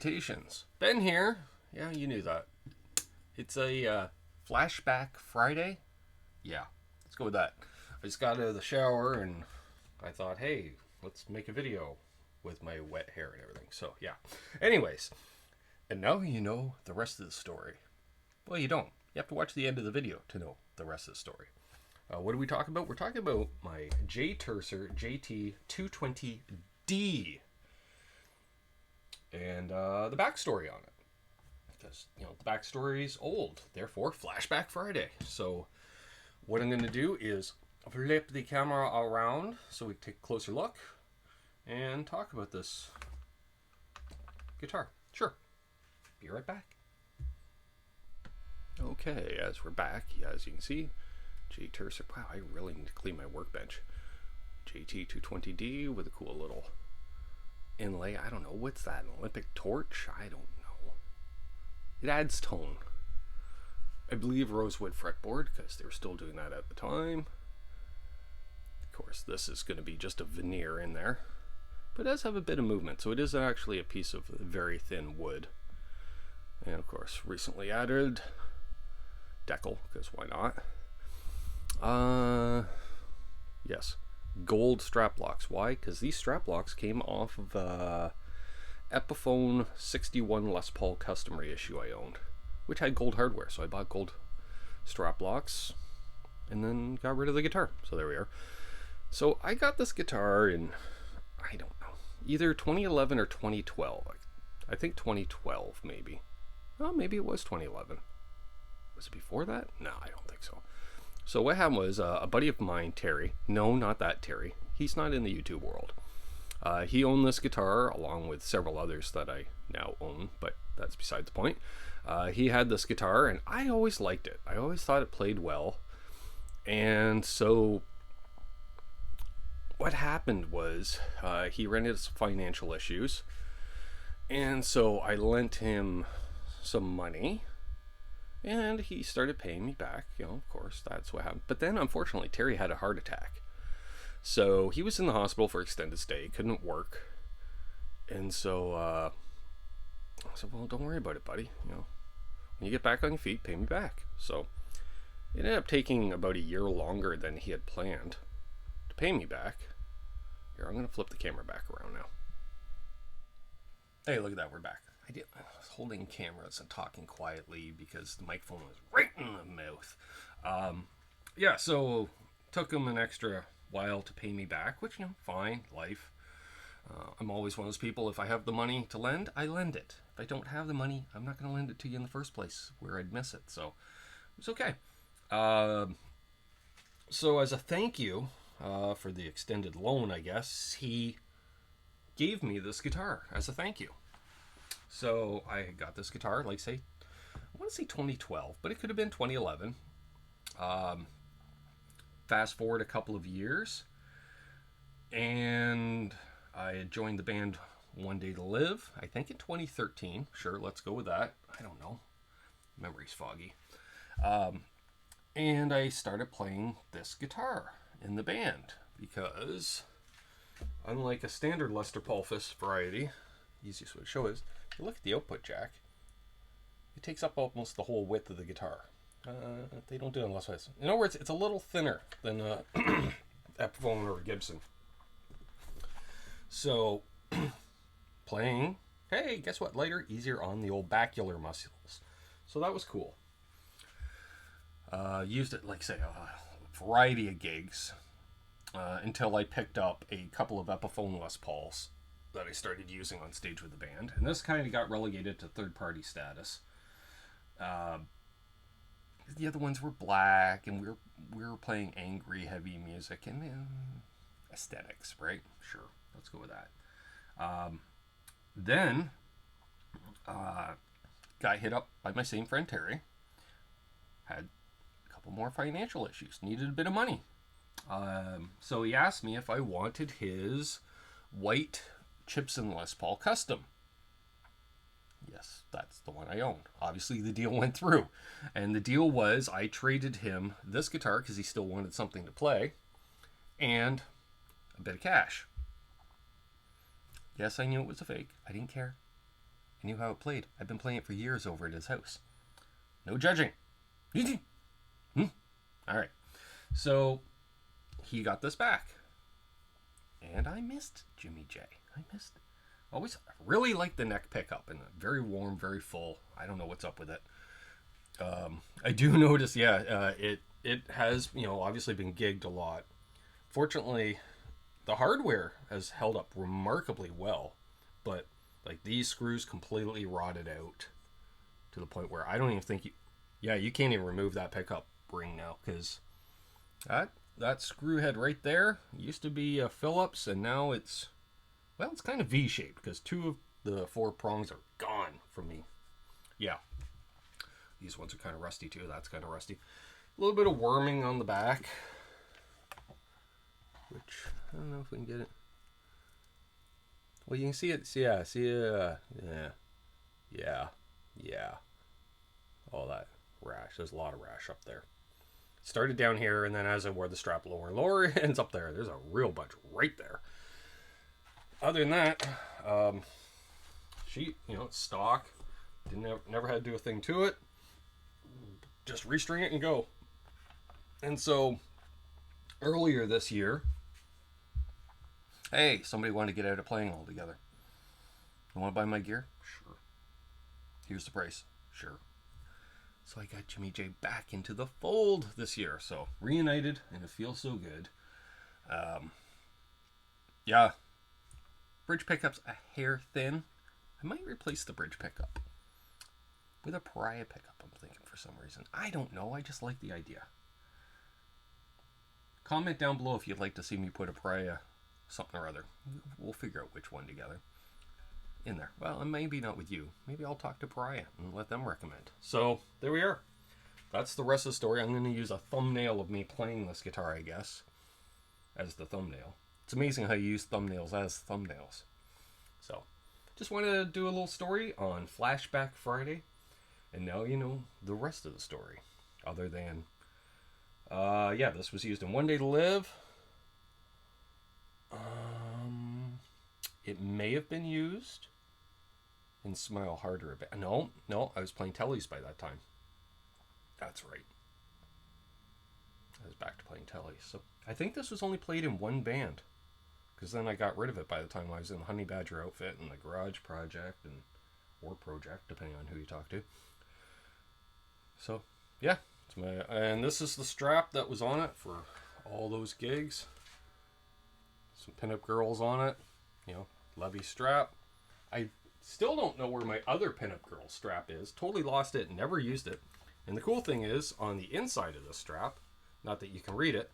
Salutations. Ben here. Yeah, you knew that. It's a flashback Friday. Yeah, let's go with that. I just got out of the shower and I thought, hey, let's make a video with my wet hair and everything. So, yeah. Anyways, and now you know the rest of the story. Well, you don't. You have to watch the end of the video to know the rest of the story. What do we talk about? We're talking about my J-Tercer JT220D. And the backstory on it. Because, you know, the backstory is old. Therefore, Flashback Friday. So, what I'm going to do is flip the camera around so we can take a closer look and talk about this guitar. Sure. Be right back. Okay, as we're back, as you can see, J-Tercer. Wow, I really need to clean my workbench. JT220D with a cool little inlay. I don't know. What's that? An Olympic torch? I don't know. It adds tone. I believe rosewood fretboard because they were still doing that at the time. Of course, this is going to be just a veneer in there. But it does have a bit of movement, so it is actually a piece of very thin wood. And of course, recently added decal, because why not? Yes, gold strap locks. Why? Because these strap locks came off of Epiphone 61 Les Paul custom reissue I owned, which had gold hardware. So I bought gold strap locks and then got rid of the guitar. So there we are. So I got this guitar in, I don't know, either 2011 or 2012. I think 2012 maybe. Well, maybe it was 2011. Was it before that? No, I don't think so. So what happened was a buddy of mine, Terry. No, not that Terry. He's not in the YouTube world. He owned this guitar along with several others that I now own, but that's beside the point. He had this guitar, and I always liked it. I always thought it played well. And so what happened was he ran into some financial issues. And so I lent him some money. And he started paying me back, you know, of course, that's what happened. But then, unfortunately, Terry had a heart attack. So he was in the hospital for extended stay, couldn't work. And so I said, well, don't worry about it, buddy. You know, when you get back on your feet, pay me back. So it ended up taking about a year longer than he had planned to pay me back. Here, I'm going to flip the camera back around now. Hey, look at that, we're back. I was holding cameras and talking quietly because the microphone was right in the mouth. Yeah, so took him an extra while to pay me back, which, you know, fine, life. I'm always one of those people, if I have the money to lend, I lend it. If I don't have the money, I'm not going to lend it to you in the first place where I'd miss it. So it's okay. So as a thank you for the extended loan, I guess, he gave me this guitar as a thank you. So I got this guitar, like say, I want to say 2012, but it could have been 2011. Fast forward a couple of years, and I had joined the band One Day to Live, I think in 2013. Sure, let's go with that. I don't know. Memory's foggy. And I started playing this guitar in the band because, unlike a standard Lester Paulfus variety, easiest way to show is, you look at the output jack, it takes up almost the whole width of the guitar. They don't do it unless it's... In other words, it's a little thinner than Epiphone or Gibson. So, playing, hey, guess what? Lighter, easier on the old bacular muscles. So that was cool. Used it, like say, a variety of gigs until I picked up a couple of Epiphone Les Pauls that I started using on stage with the band, and this kind of got relegated to third-party status. The other ones were black, and we were playing angry, heavy music, and aesthetics, right? Sure, let's go with that. Then, got hit up by my same friend Terry. Had a couple more financial issues, needed a bit of money. So he asked me if I wanted his white Gibson Les Paul Custom. Yes, that's the one I own. Obviously, the deal went through. And the deal was I traded him this guitar because he still wanted something to play and a bit of cash. Yes, I knew it was a fake. I didn't care. I knew how it played. I've been playing it for years over at his house. No judging. Alright. So, he got this back. And I missed Jimmy J. Always really like the neck pickup. And very warm, very full. I don't know what's up with it. I do notice, it has, obviously been gigged a lot. Fortunately, the hardware has held up remarkably well. But, like, these screws completely rotted out. To the point where I don't even think you can't even remove that pickup ring now, because that screw head right there used to be a Phillips, and now it's kind of V-shaped because 2 of the 4 prongs are gone from me. Yeah, these ones are kind of rusty too. That's kind of rusty. A little bit of worming on the back, which I don't know if we can get it. Well, you can see it. Yeah. All that rash. There's a lot of rash up there. Started down here, and then as I wore the strap lower and lower, it ends up there. There's a real bunch right there. Other than that, sheet, it's stock. Never had to do a thing to it. Just restring it and go. And so, earlier this year, hey, somebody wanted to get out of playing altogether. You want to buy my gear? Sure. Here's the price. Sure. So I got Jimmy J back into the fold this year. So reunited, and it feels so good. Yeah. Bridge pickup's a hair thin. I might replace the bridge pickup with a pariah pickup, I'm thinking, for some reason. I don't know. I just like the idea. Comment down below if you'd like to see me put a pariah something or other. We'll figure out which one together. In there. Well, and maybe not with you. Maybe I'll talk to Pariah and let them recommend. So, there we are. That's the rest of the story. I'm going to use a thumbnail of me playing this guitar, I guess, as the thumbnail. It's amazing how you use thumbnails as thumbnails. So, just wanted to do a little story on Flashback Friday. And now you know the rest of the story. Other than, this was used in One Day to Live. It may have been used in Smile Harder a bit. No, I was playing tellies by that time. That's right. I was back to playing tellies. So I think this was only played in one band, because then I got rid of it by the time I was in the Honey Badger outfit and the Garage Project or Project, depending on who you talk to. So yeah, and this is the strap that was on it for all those gigs. Some pinup girls on it, Levy strap. I still don't know where my other pinup girl strap is. Totally lost it and never used it. And the cool thing is, on the inside of this strap, not that you can read it,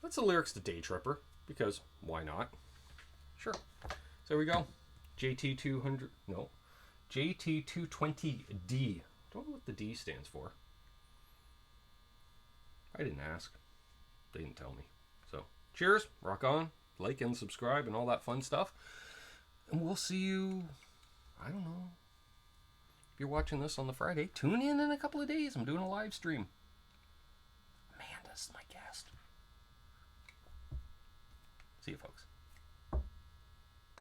that's the lyrics to Day Tripper, because why not? Sure. So there we go. JT220D. Don't know what the D stands for. I didn't ask. They didn't tell me. So, cheers, rock on, like and subscribe and all that fun stuff. And we'll see you, I don't know, if you're watching this on the Friday, tune in a couple of days. I'm doing a live stream. Amanda's my guest. See you, folks.